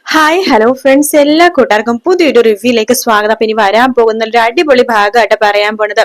Hi hello friends, എല്ലാ കൂട്ടുകാർക്കും പുതിയൊരു റിവ്യൂയിലേക്ക് സ്വാഗതം. അപ്പൊ ഇനി വരാൻ പോകുന്ന ഒരു അടിപൊളി ഭാഗമായിട്ട് പറയാൻ പോണത്,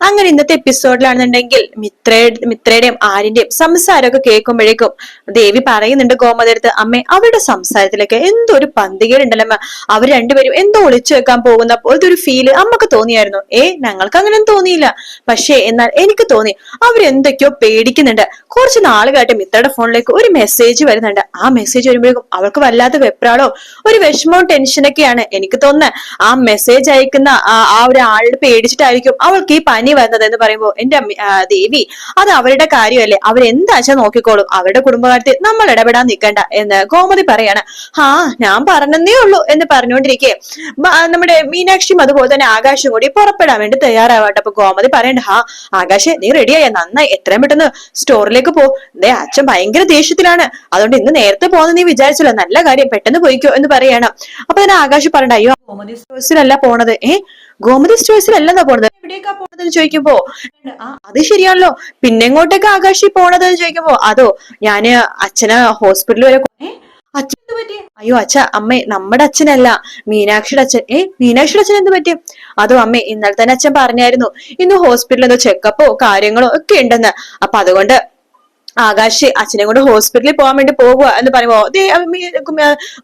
അങ്ങനെ ഇന്നത്തെ എപ്പിസോഡിലാണെന്നുണ്ടെങ്കിൽ മിത്രയുടെയും ആര്യന്റെയും സംസാരമൊക്കെ കേൾക്കുമ്പോഴേക്കും ദേവി പറയുന്നുണ്ട് ഗോമതിയടുത്ത്, അമ്മേ അവരുടെ സംസാരത്തിലേക്ക് എന്തോ ഒരു പന്തികേടുണ്ടല്ലോ, അവർ രണ്ടുപേരും എന്തോ ഒളിച്ചു വെക്കാൻ പോകുന്ന പോലത്തെ ഒരു ഫീല് അമ്മക്ക് തോന്നിയായിരുന്നു. ഞങ്ങൾക്ക് അങ്ങനെ തോന്നിയില്ല, പക്ഷേ എന്നാൽ എനിക്ക് തോന്നി അവരെന്തൊക്കെയോ പേടിക്കുന്നുണ്ട്. കുറച്ച് നാളുകളായിട്ട് മിത്രയുടെ ഫോണിലേക്ക് ഒരു മെസ്സേജ് വരുന്നുണ്ട്. ആ മെസ്സേജ് വരുമ്പോഴേക്കും അവൾക്ക് വല്ലാത്ത വെപ്രാളോ ഒരു വിഷമവും ടെൻഷനൊക്കെയാണ്. എനിക്ക് തോന്നുന്നത് ആ മെസ്സേജ് അയക്കുന്ന ആ ഒരു ആളുടെ പേടിച്ചിട്ടായിരിക്കും അവൾക്ക് ഈ പനി വന്നത് എന്ന് പറയുമ്പോ, എന്റെ ദേവി, അത് അവരുടെ കാര്യമല്ലേ, അവരെന്താച്ചാ നോക്കിക്കോളും, അവരുടെ കുടുംബകാര്യത്തിൽ നമ്മൾ ഇടപെടാൻ നിൽക്കണ്ട എന്ന് ഗോമതി പറയാണ്. ഞാൻ പറഞ്ഞതേ ഉള്ളൂ എന്ന് പറഞ്ഞുകൊണ്ടിരിക്കെ നമ്മുടെ മീനാക്ഷിയും അതുപോലെ തന്നെ ആകാശും കൂടി പുറപ്പെടാൻ വേണ്ടി തയ്യാറാവട്ടെ. അപ്പൊ ഗോമതി പറയണ്ട, ആകാശ് നീ റെഡിയായ നന്നായി, എത്രയും പെട്ടെന്ന് സ്റ്റോറിലേക്ക് പോ. അച്ഛൻ ഭയങ്കര ദേഷ്യത്തിലാണ്, അതുകൊണ്ട് ഇന്ന് നേരത്തെ പോകുന്ന നീ വിചാരിച്ചല്ലോ, നല്ല കാര്യം, പെട്ടെന്ന് പോയിക്കോ എന്ന് പറയണം. അപ്പൊ തന്നെ ആകാശ് പറയണ്ട, അയ്യോ ഗോമതി സ്റ്റോഴ്സിലല്ല പോണത്. ഗോമതി സ്റ്റോഴ്സിലല്ലെന്നാ പോണത്, എവിടേക്കാ പോണതെന്ന് ചോദിക്കുമ്പോ, അത് ശരിയാണല്ലോ, പിന്നെ എങ്ങോട്ടേക്ക് ആകാശി പോണത് എന്ന് ചോദിക്കുമ്പോ, അതോ ഞാന് അച്ഛന് ഹോസ്പിറ്റലിൽ വരെ. അച്ഛൻ എന്ത് പറ്റി? അയ്യോ അച്ഛ, അമ്മേ നമ്മുടെ അച്ഛനല്ല, മീനാക്ഷിയുടെ അച്ഛൻ. മീനാക്ഷിയുടെ അച്ഛൻ എന്ത് പറ്റി? അതോ അമ്മേ, ഇന്നലെ തന്നെ അച്ഛൻ പറഞ്ഞായിരുന്നു ഇന്ന് ഹോസ്പിറ്റലിൽ എന്തോ ചെക്കപ്പോ കാര്യങ്ങളോ ഒക്കെ ഉണ്ടെന്ന്. അപ്പൊ അതുകൊണ്ട് ആകാശ് അച്ഛനെ കൊണ്ട് ഹോസ്പിറ്റലിൽ പോകാൻ വേണ്ടി പോകുക എന്ന് പറയുമ്പോ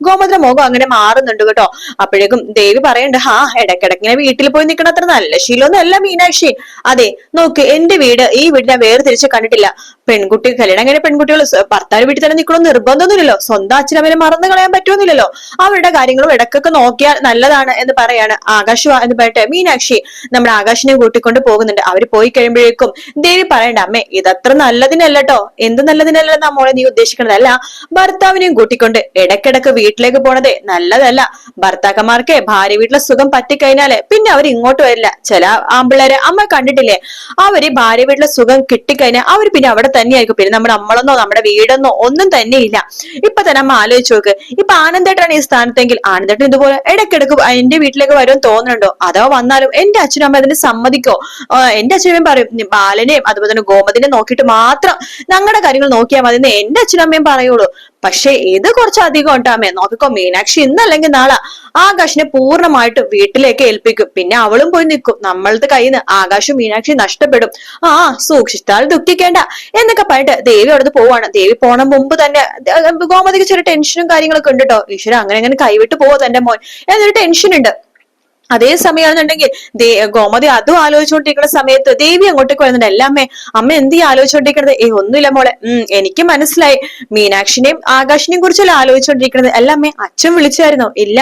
ഗോമതിയുടെ മുഖം അങ്ങനെ മാറുന്നുണ്ട് കേട്ടോ. അപ്പോഴേക്കും ദേവി പറയണ്ട്, ഇടയ്ക്കിടയ്ക്ക് ഇങ്ങനെ വീട്ടിൽ പോയി നിൽക്കണ അത്ര നല്ല ശീലമൊന്നും അല്ല മീനാക്ഷി. അതെ നോക്ക്, എന്റെ വീട് ഈ വീട് ഞാൻ വേറെ തിരിച്ച് കണ്ടിട്ടില്ല. പെൺകുട്ടി കല്യാണം കഴിഞ്ഞ പെൺകുട്ടികൾ ഭർത്താവ് വീട്ടിൽ തന്നെ നിൽക്കണമെന്ന് നിർബന്ധമൊന്നുമില്ലല്ലോ, സ്വന്തം അച്ഛനമ്മനെ മറന്നു കളയാൻ പറ്റുമെന്നില്ലല്ലോ, അവരുടെ കാര്യങ്ങളും ഇടക്കൊക്കെ നോക്കിയാൽ നല്ലതാണ് എന്ന് പറയാണ്. ആകാശ് എന്ന് പറയട്ടെ മീനാക്ഷി നമ്മുടെ ആകാശിനെ കൂട്ടിക്കൊണ്ട് പോകുന്നുണ്ട്. അവര് പോയി കഴിയുമ്പോഴേക്കും ദേവി പറയണ്ട, അമ്മേ ഇതത്ര നല്ലതിനല്ലോ, എന്ത് നല്ലതിനല്ല നമ്മളെ നീ ഉദ്ദേശിക്കണതല്ല, ഭർത്താവിനെയും കൂട്ടിക്കൊണ്ട് ഇടക്കിടക്ക് വീട്ടിലേക്ക് പോണതേ നല്ലതല്ല. ഭർത്താക്കന്മാർക്ക് ഭാര്യ വീട്ടിലെ സുഖം പറ്റിക്കഴിഞ്ഞാല് പിന്നെ അവർ ഇങ്ങോട്ട് വരില്ല. ചില ആമ്പിള്ളേരെ അമ്മ കണ്ടിട്ടില്ലേ, അവര് ഭാര്യ വീട്ടിലെ സുഖം കിട്ടിക്കഴിഞ്ഞാൽ അവര് പിന്നെ അവിടെ തന്നെയായിരിക്കും, പിന്നെ നമ്മുടെ നമ്മളെന്നോ നമ്മുടെ വീടെന്നോ ഒന്നും തന്നെയില്ല. ഇപ്പൊ തന്നെ അമ്മ ആലോചിച്ച് നോക്ക്, ഇപ്പൊ ആനന്ദേട്ടാണ് ഈ സ്ഥാനത്തെങ്കിൽ ആനന്ദേട്ടൻ ഇതുപോലെ ഇടക്കിടക്ക് എന്റെ വീട്ടിലേക്ക് വരുമെന്ന് തോന്നുന്നുണ്ടോ? അഥവാ വന്നാലും എന്റെ അച്ഛനും അമ്മ അതിന് സമ്മതിക്കോ? എന്റെ അച്ഛനും പറയും ബാലനെയും അതുപോലെ തന്നെ ഗോമതിനെ നോക്കിയിട്ട് മാത്രം ഞങ്ങളുടെ കാര്യങ്ങൾ നോക്കിയാൽ മതി എന്ന് എന്റെ അച്ഛനും അമ്മയും പറയുള്ളൂ. പക്ഷെ ഇത് കുറച്ചധികം ഉണ്ടാമേ, നോക്കിക്കോ മീനാക്ഷി ഇന്നല്ലെങ്കിൽ നാളെ ആകാശിനെ പൂർണ്ണമായിട്ടും വീട്ടിലേക്ക് ഏൽപ്പിക്കും, പിന്നെ അവളും പോയി നിൽക്കും, നമ്മളത്തെ കയ്യിൽ നിന്ന് ആകാശും മീനാക്ഷി നഷ്ടപ്പെടും. സൂക്ഷിച്ചാൽ ദുഃഖിക്കേണ്ട എന്നൊക്കെ പറഞ്ഞിട്ട് ദേവി അവിടുന്ന് പോവാണ്. ദേവി പോണ മുമ്പ് തന്നെ ഗോമതിക്ക് ചെറിയ ടെൻഷനും കാര്യങ്ങളൊക്കെ ഉണ്ട് കേട്ടോ. ഈശ്വര അങ്ങനെ കൈവിട്ട് പോവോ തന്റെ മോൻ എന്നൊരു ടെൻഷൻ ഉണ്ട്. അതേ സമയമാണെന്നുണ്ടെങ്കിൽ ഗോമതി അതും ആലോചിച്ചുകൊണ്ടിരിക്കുന്ന സമയത്ത് ദേവി അങ്ങോട്ടേക്ക് വരുന്നുണ്ട്. അമ്മ അമ്മ എന്ത് ആലോചിച്ചുകൊണ്ടിരിക്കണത്? ഒന്നുമില്ല മോളെ, എനിക്ക് മനസ്സിലായി, മീനാക്ഷിനെയും ആകാശിനെയും കുറിച്ചല്ല ആലോചിച്ചുകൊണ്ടിരിക്കണത്. അമ്മേ അച്ഛൻ വിളിച്ചായിരുന്നോ? ഇല്ല.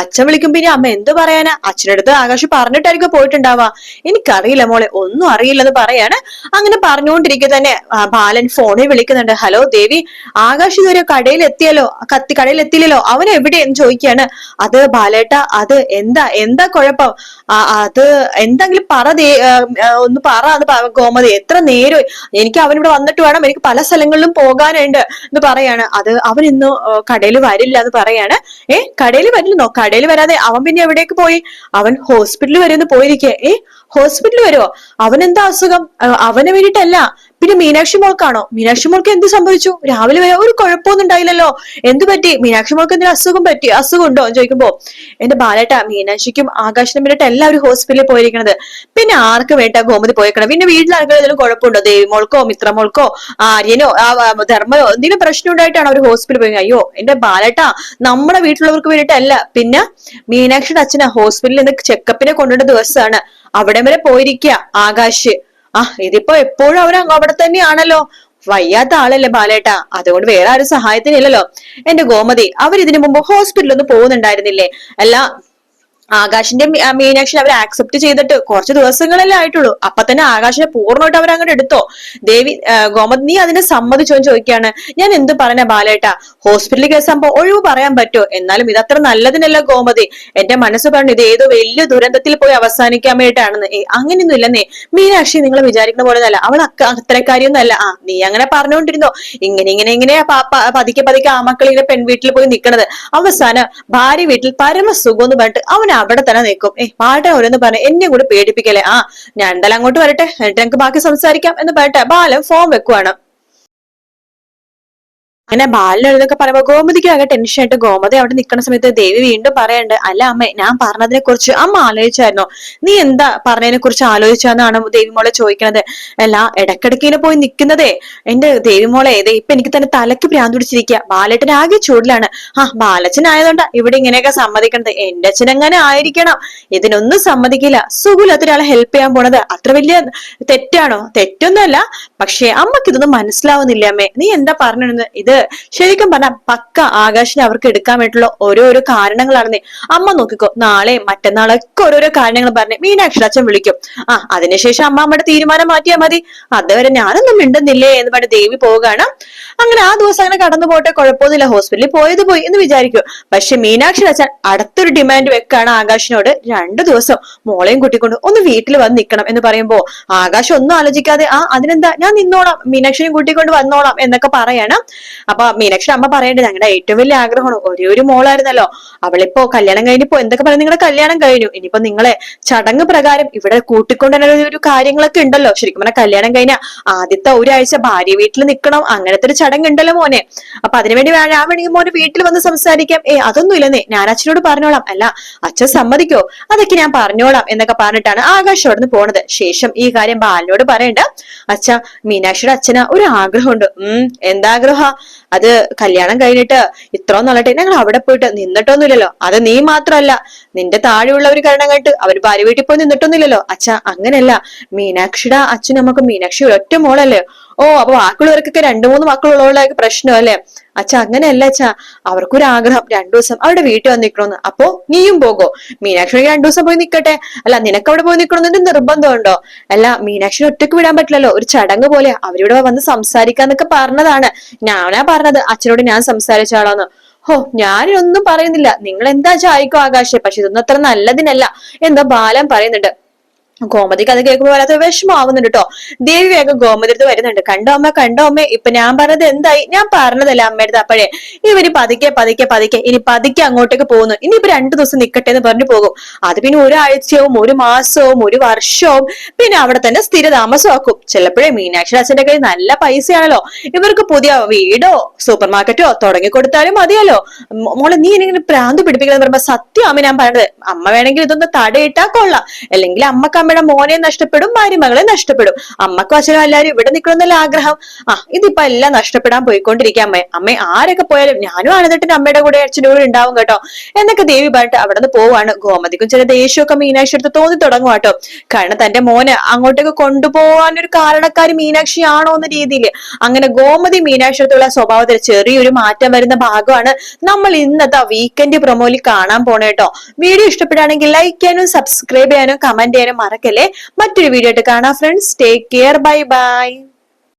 അച്ഛൻ വിളിക്കും പിന്നെ അമ്മ എന്ത് പറയാനാ? അച്ഛനടുത്ത് ആകാശ് പറഞ്ഞിട്ടായിരിക്കും പോയിട്ടുണ്ടാവാ. എനിക്കറിയില്ല മോളെ, ഒന്നും അറിയില്ലെന്ന് പറയാണ്. അങ്ങനെ പറഞ്ഞുകൊണ്ടിരിക്കെ തന്നെ ബാലൻ ഫോണിൽ വിളിക്കുന്നുണ്ട്. ഹലോ ദേവി, ആകാശ് ഇതുവരെ കടയിൽ എത്തിയില്ലല്ലോ, അവൻ എവിടെയെന്ന് ചോദിക്കുകയാണ്. അത് ബാലേട്ട, അത് എന്താ കുഴപ്പം? അത് എന്തെങ്കിലും പറ, ഒന്ന് പറ എന്ന് ഗോമതി. എത്ര നേരം എനിക്ക് അവനിവിടെ വന്നിട്ട് വേണം, എനിക്ക് പല സ്ഥലങ്ങളിലും പോകാനുണ്ട് എന്ന് പറയാണ്. അത് അവൻ ഇന്ന് കടയിൽ വരില്ല എന്ന് പറയാണ്. കടയിൽ വരില്ലെന്നോ? കടയിൽ വരാതെ അവൻ പിന്നെ എവിടേക്ക് പോയി? അവൻ ഹോസ്പിറ്റലിൽ വരെയൊന്ന് പോയിരിക്കേ. ഹോസ്പിറ്റലിൽ വരുമോ? അവനെന്താ അസുഖം? അവനെ വേണ്ടിയിട്ടല്ല, പിന്നെ മീനാക്ഷി മോൾക്കാണോ? മീനാക്ഷി മോൾക്ക് എന്ത് സംഭവിച്ചു? രാവിലെ വരെ ഒരു കുഴപ്പമൊന്നും ഉണ്ടായില്ലല്ലോ, എന്ത് പറ്റി? മീനാക്ഷി മോൾക്ക് എന്തെങ്കിലും അസുഖം ഉണ്ടോ എന്ന് ചോദിക്കുമ്പോ, എന്റെ ബാലേട്ട, മീനാക്ഷിക്കും ആകാശിനും വേണ്ടിയിട്ട് എല്ലാവരും ഹോസ്പിറ്റലിൽ പോയിരിക്കണത്. പിന്നെ ആർക്ക് വേണ്ട ഗോമതി പോയേക്കണം? പിന്നെ വീട്ടിലാർക്കും എന്തെങ്കിലും കുഴപ്പമുണ്ടോ? ദേവിമോൾക്കോ മിത്രമോൾക്കോ ആര്യനോ ധർമ്മയോ എന്തെങ്കിലും പ്രശ്നം ഉണ്ടായിട്ടാണ് അവർ ഹോസ്പിറ്റലിൽ പോയി? അയ്യോ എന്റെ ബാലേട്ട, നമ്മുടെ വീട്ടിലുള്ളവർക്ക് വേണ്ടിയിട്ടല്ല, പിന്നെ മീനാക്ഷിയുടെ അച്ഛനെ ഹോസ്പിറ്റലിൽ നിന്ന് ചെക്കപ്പിനെ കൊണ്ടുവന്ന ദിവസമാണ് അവിടെ വരെ പോയിരിക്കുക ആകാശ്. ഇതിപ്പോ എപ്പോഴും അവർ അവിടെ തന്നെയാണല്ലോ, വയ്യാത്ത ആളല്ലേ ബാലേട്ട, അതുകൊണ്ട് വേറെ ആരും സഹായത്തിനില്ലല്ലോ. എന്റെ ഗോമതി, അവർ ഇതിനു മുമ്പ് ഹോസ്പിറ്റലൊന്നും പോകുന്നുണ്ടായിരുന്നില്ലേ? അല്ല, ആകാശിന്റെ മീനാക്ഷി അവർ ആക്സെപ്റ്റ് ചെയ്തിട്ട് കുറച്ച് ദിവസങ്ങളല്ലേ ആയിട്ടുള്ളൂ, അപ്പൊ തന്നെ ആകാശിനെ പൂർണ്ണമായിട്ട് അവർ അങ്ങോട്ട് എടുത്തോ? ദേവി ഗോമതി, നീ അതിനെ സമ്മതിച്ചോ എന്ന് ചോദിക്കുകയാണ്. ഞാൻ എന്ത് പറഞ്ഞ ബാലേട്ട, ഹോസ്പിറ്റലിൽ കേസാകുമ്പോ ഒഴിവ് പറയാൻ പറ്റുമോ? എന്നാലും ഇതത്ര നല്ലതിനല്ല ഗോമതി. എന്റെ മനസ്സ് പറഞ്ഞു ഇത് ഏതോ വലിയ ദുരന്തത്തിൽ പോയി അവസാനിക്കാൻ വേണ്ടിയിട്ടാണെന്ന്. അങ്ങനെയൊന്നും ഇല്ലെന്നേ മീനാക്ഷി, നിങ്ങൾ വിചാരിക്കുന്ന പോലെ അല്ല, അവൾ അത്രക്കാരിയൊന്നും അല്ല. നീ അങ്ങനെ പറഞ്ഞുകൊണ്ടിരുന്നോ, ഇങ്ങനെ പതുക്കെ ആ മക്കൾ ഇങ്ങനെ പെൺവീട്ടിൽ പോയി നിൽക്കണത്, അവസാനം ഭാര്യ വീട്ടിൽ പരമസുഖം എന്ന് പറഞ്ഞിട്ട് അവൻ അവിടെ തന്നെ നിൽക്കും. പാട്ടെ ഓരോന്ന് പറഞ്ഞ് എന്നെ കൂടെ പേടിപ്പിക്കല്ലേ. ഞാൻ എന്തായാലും അങ്ങോട്ട് വരട്ടെ, എന്നിട്ട് ഞങ്ങൾക്ക് ബാക്കി സംസാരിക്കാം എന്ന് പറയട്ടെ ബാലൻ ഫോൺ വെക്കുവാണ്. അങ്ങനെ ബാലനൊക്കെ പറയുമ്പോ ഗോമതിക്ക് ആകെ ടെൻഷനായിട്ട് ഗോമതി അവിടെ നിൽക്കുന്ന സമയത്ത് ദേവി വീണ്ടും പറയണ്ട്, അല്ല അമ്മേ ഞാൻ പറഞ്ഞതിനെ കുറിച്ച് അമ്മ ആലോചിച്ചായിരുന്നോ? നീ എന്താ പറഞ്ഞതിനെ കുറിച്ച് ആലോചിച്ചാന്നാണ് ദേവി മോളെ ചോദിക്കണത്. അല്ല ഇടക്കിടക്കിനെ പോയി നിൽക്കുന്നതേ എന്റെ ദേവി മോളെ ഇപ്പൊ എനിക്ക് തന്നെ തലക്ക് ഭ്രാന്ത് പിടിച്ചിരിക്കുക. ബാലേട്ടൻ ആകെ ചൂടിലാണ്. ബാലച്ചൻ ആയതുകൊണ്ടാ ഇവിടെ ഇങ്ങനെയൊക്കെ സമ്മതിക്കണത്. എന്റെ അച്ഛൻ എങ്ങനെ ആയിരിക്കണം ഇതിനൊന്നും സമ്മതിക്കില്ല. സുഖമില്ലാത്ത ഒരാളെ ഹെൽപ്പ് ചെയ്യാൻ പോണത് അത്ര വലിയ തെറ്റാണോ? തെറ്റൊന്നുമല്ല, പക്ഷെ അമ്മക്ക് ഇതൊന്നും മനസ്സിലാവുന്നില്ല അമ്മേ. നീ എന്താ പറഞ്ഞത്? ഇത് ശരിക്കും പറഞ്ഞ പക്ക ആകാശിനെ അവർക്ക് എടുക്കാൻ വേണ്ടിയിട്ടുള്ള ഓരോരോ കാരണങ്ങളാണെന്നേ. അമ്മ നോക്കിക്കോ, നാളെയും മറ്റന്നാളൊക്കെ ഓരോരോ കാരണങ്ങൾ പറഞ്ഞ് മീനാക്ഷി അച്ഛൻ വിളിക്കും. അതിനുശേഷം അമ്മ അമ്മയുടെ തീരുമാനം മാറ്റിയാൽ മതി. അതുവരെ ഞാനൊന്നും മിണ്ടുന്നില്ലേ എന്ന് പറഞ്ഞ് ദേവി പോവുകയാണ്. അങ്ങനെ ആ ദിവസം അങ്ങനെ കടന്നു പോട്ടെ, കുഴപ്പമൊന്നുമില്ല, ഹോസ്പിറ്റലിൽ പോയത് പോയി എന്ന് വിചാരിക്കും. പക്ഷെ മീനാക്ഷി അച്ഛൻ അടുത്തൊരു ഡിമാൻഡ് വെക്കാണ് ആകാശിനോട്. 2 ദിവസം മോളെയും കൂട്ടിക്കൊണ്ട് ഒന്ന് വീട്ടിൽ വന്ന് നിൽക്കണം എന്ന് പറയുമ്പോ ആകാശം ഒന്നും ആലോചിക്കാതെ അതിനെന്താ ഞാൻ നിന്നോളാം, മീനാക്ഷിനെയും കൂട്ടിക്കൊണ്ട് വന്നോളാം എന്നൊക്കെ പറയാണ്. അപ്പൊ മീനാക്ഷി അമ്മ പറയേണ്ടത് ഞങ്ങളുടെ ഏറ്റവും വലിയ ആഗ്രഹമാണ്, ഒരേ ഒരു മോളായിരുന്നല്ലോ, അവളിപ്പോ കല്യാണം കഴിഞ്ഞപ്പോ എന്തൊക്കെ പറയാം, നിങ്ങളുടെ കല്യാണം കഴിഞ്ഞു, ഇനിയിപ്പോ നിങ്ങളെ ചടങ്ങ് പ്രകാരം ഇവിടെ കൂട്ടിക്കൊണ്ടുവരുന്ന ഒരു കാര്യങ്ങളൊക്കെ ഉണ്ടല്ലോ. ശരിക്കും പറഞ്ഞാൽ കല്യാണം കഴിഞ്ഞ ആദ്യത്തെ ഒരാഴ്ച ഭാര്യ വീട്ടിൽ നിൽക്കണം, അങ്ങനത്തെ ഒരു ചടങ്ങ് ഉണ്ടല്ലോ മോനെ. അപ്പൊ അതിനുവേണ്ടി ഞാൻ വേണമെങ്കിൽ മോനെ വീട്ടിൽ വന്ന് സംസാരിക്കാം. അതൊന്നും ഇല്ലെന്നേ, ഞാൻ അച്ഛനോട് പറഞ്ഞോളാം. അല്ല അച്ഛൻ സമ്മതിക്കോ? അതൊക്കെ ഞാൻ പറഞ്ഞോളാം എന്നൊക്കെ പറഞ്ഞിട്ടാണ് ആകാശ് അവിടെ നിന്ന് പോണത്. ശേഷം ഈ കാര്യം ബാലിനോട് പറയണ്ട. അച്ഛ, മീനാക്ഷിയുടെ അച്ഛന് ഒരു ആഗ്രഹമുണ്ട്. എന്താഗ്രഹ? അത് കല്യാണം കഴിഞ്ഞിട്ട് ഇത്രയും നാളായിട്ട് ഞങ്ങൾ അവിടെ പോയിട്ട് നിന്നിട്ടൊന്നുമില്ലല്ലോ. അത് നീ മാത്രല്ല, നിന്റെ താഴെയുള്ളവർ കല്യാണം കഴിഞ്ഞിട്ട് അവർ ഭാര്യ വീട്ടിൽ പോയി നിന്നിട്ടൊന്നുമില്ലല്ലോ. അച്ഛ അങ്ങനെയല്ല, മീനാക്ഷിയുടെ അച്ഛനും നമുക്ക് മീനാക്ഷി ഒറ്റ മോളല്ലേ. അപ്പൊ ബാക്കിയുള്ളവർക്കൊക്കെ 2-3 മക്കളുള്ളവരുടെ പ്രശ്നം അല്ലേ? അച്ഛ അങ്ങനെയല്ല അച്ഛ, അവർക്കൊരു ആഗ്രഹം 2 ദിവസം അവിടെ വീട്ടിൽ വന്ന് നിൽക്കണമെന്ന്. അപ്പോ നീയും പോകോ? മീനാക്ഷി 2 ദിവസം പോയി നിൽക്കട്ടെ. അല്ല നിനക്ക് അവിടെ പോയി നിൽക്കണമെന്ന് നിർബന്ധമുണ്ടോ? അല്ല മീനാക്ഷിനെ ഒറ്റയ്ക്ക് വിടാൻ പറ്റില്ലല്ലോ, ഒരു ചടങ്ങ് പോലെ അവരിവിടെ വന്ന് സംസാരിക്കാന്നൊക്കെ പറഞ്ഞതാണ്. ഞാനാ പറഞ്ഞത് അച്ഛനോട് ഞാൻ സംസാരിച്ചാളോന്ന്. ഞാനൊന്നും പറയുന്നില്ല, നിങ്ങൾ എന്താ ചായക്കോ ആകാശേ, പക്ഷെ ഇതൊന്നും അത്ര നല്ലതിനല്ല എന്ന് ബാലൻ പറയുന്നുണ്ട്. ഗോമതിക്ക് അത് കേൾക്കുമ്പോൾ വല്ലാത്ത വിഷമാവുന്നുണ്ട് കേട്ടോ. ദേവി വേഗം ഗോമതി അടുത്ത് വരുന്നുണ്ട്. കണ്ടോ അമ്മ ഇപ്പൊ ഞാൻ പറഞ്ഞത് എന്തായി? ഞാൻ പറഞ്ഞതല്ല അമ്മയുടെ അപ്പോഴേ ഇവര് പതുക്കെ പതുക്കെ പതുക്കെ ഇനി പതുക്കെ അങ്ങോട്ടേക്ക് പോകുന്നു. ഇനിയിപ്പോ 2 ദിവസം നിക്കട്ടെ എന്ന് പറഞ്ഞു പോകും. അത് പിന്നെ ഒരാഴ്ചയും 1 മാസവും 1 വർഷവും പിന്നെ അവിടെ തന്നെ സ്ഥിര താമസമാക്കും. ചിലപ്പോഴേ മീനാക്ഷി അച്ഛന്റെ കയ്യിൽ നല്ല പൈസയാണല്ലോ, ഇവർക്ക് പുതിയ വീടോ സൂപ്പർ മാർക്കറ്റോ തുടങ്ങി കൊടുത്താലും മതിയല്ലോ. മോളെ നീ ഇങ്ങനെ പ്രാന്ത് പിടിപ്പിക്കണം പറയുമ്പോ സത്യം അമ്മ ഞാൻ പറഞ്ഞത്. അമ്മ വേണമെങ്കിൽ ഇതൊന്ന് തടയിട്ടാ കൊള്ളാം, അല്ലെങ്കിൽ അമ്മക്ക് അമ്മയുടെ മോനെ നഷ്ടപ്പെടും, മരുമകളെ നഷ്ടപ്പെടും. അമ്മക്കും അച്ഛനും എല്ലാവരും ഇവിടെ നിൽക്കണമെന്നല്ല ആഗ്രഹം. ഇതിപ്പോ എല്ലാം നഷ്ടപ്പെടാൻ പോയിക്കൊണ്ടിരിക്കുക. അമ്മ ആരൊക്കെ പോയാലും ഞാനും ആനന്ദേട്ടന്റെ അമ്മയുടെ കൂടെ അച്ഛൻ്റെ കൂടെ ഉണ്ടാവും കേട്ടോ എന്നൊക്കെ ദേവി പറഞ്ഞിട്ട് അവിടെ നിന്ന് പോവാണ്. ഗോമതിക്കും ചില ദേഷ്യമൊക്കെ മീനാക്ഷി അടുത്ത് തോന്നി തുടങ്ങും കേട്ടോ. കാരണം തന്റെ മോനെ അങ്ങോട്ടേക്ക് കൊണ്ടുപോകാൻ ഒരു കാരണക്കാരി മീനാക്ഷി ആണോ എന്ന രീതിയിൽ അങ്ങനെ ഗോമതി മീനാക്ഷി അടുത്തുള്ള സ്വഭാവത്തിൽ ചെറിയൊരു മാറ്റം വരുന്ന ഭാഗമാണ് നമ്മൾ ഇന്നത്തെ വീക്കെൻഡ് പ്രൊമോയിൽ കാണാൻ പോണേട്ടോ. വീഡിയോ ഇഷ്ടപ്പെടുകയാണെങ്കിൽ ലൈക്ക് ചെയ്യാനും സബ്സ്ക്രൈബ് ചെയ്യാനും കമന്റ് ചെയ്യാനും മറക്കല്ലേ. മറ്റൊരു വീഡിയോ ആയിട്ട് കാണാം friends. Take care, bye bye.